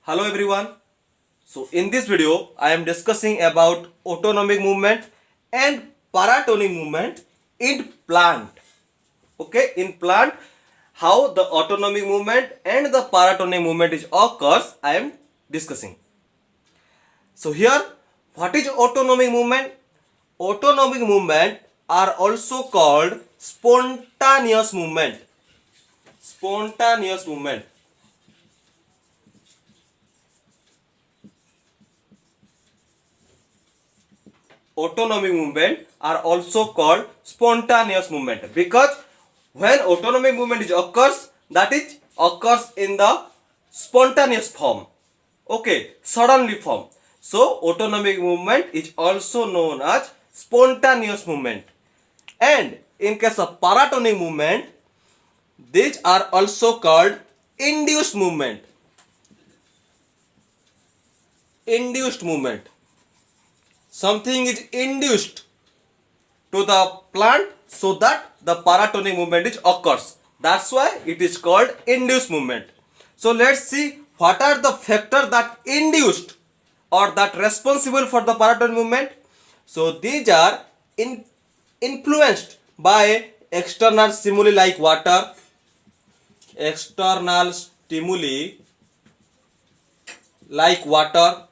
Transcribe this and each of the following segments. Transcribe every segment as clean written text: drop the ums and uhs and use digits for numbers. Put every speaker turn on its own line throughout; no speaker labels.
Hello everyone. So in this video I am discussing about autonomic movement and paratonic movement in plant. Okay, in plant how the autonomic movement and the paratonic movement is occurs I am discussing. So here what is autonomic movement? Autonomic movement are also called spontaneous movement. Spontaneous movement. Autonomic movement are also called spontaneous movement because when autonomic movement is occurs, that is occurs in the spontaneous form. Okay, suddenly form. So autonomic movement is also known as spontaneous movement. And in case of paratonic movement, these are also called induced movement. Induced movement. Something is induced to the plant so that the paratonic movement is occurs. That's why it is called induced movement. So let's see what are the factors that induced or that responsible for the paratonic movement. So these are influenced by external stimuli like water, external stimuli like water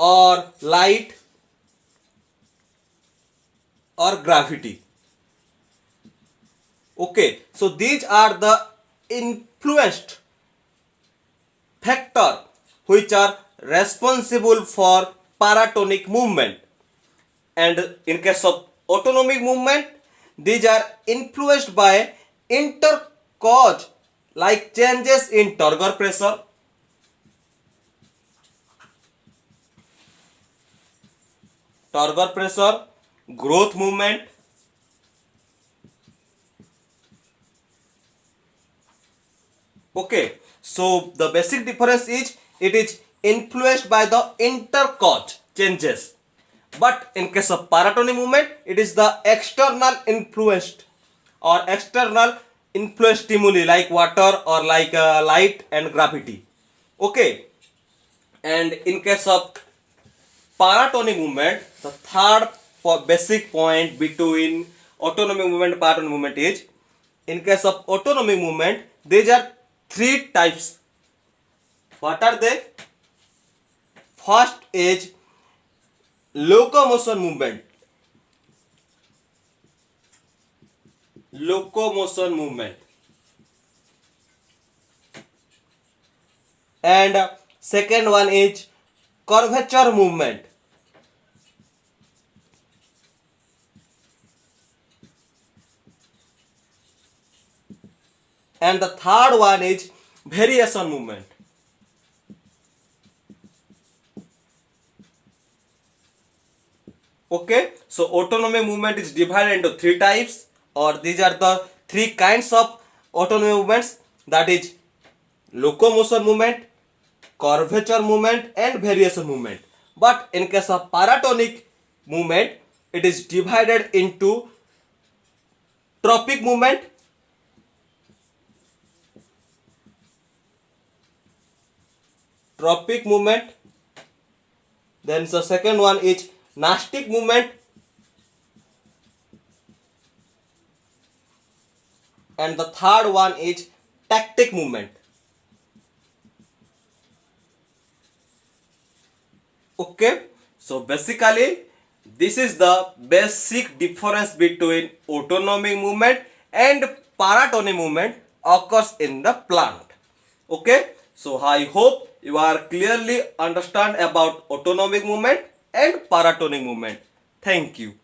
or light or gravity. Okay, so these are the influenced factor which are responsible for paratonic movement. And in case of autonomic movement, these are influenced by intercause like changes in turgor pressure, growth movement, okay. So the basic difference is it is influenced by the intercause changes. But in case of paratonic movement, it is the external influenced or external influence stimuli like water or like light and gravity. Okay. And in case of paratonic movement, the third basic point between autonomic movement and paratonic movement is, in case of autonomic movement, these are three types. What are they? First is locomotion movement. Locomotion movement. And second one is curvature movement. And the third one is variation movement. Okay, so autonomic movement is divided into three types, or these are the three kinds of autonomic movements, that is locomotion movement, curvature movement and variation movement. But in case of paratonic movement, it is divided into tropic movement, then the second one is nastic movement, and the third one is tactic movement. Okay, so basically this is the basic difference between autonomic movement and paratonic movement occurs in the plant. Okay, so I hope you are clearly understand about autonomic movement and paratonic movement. Thank you.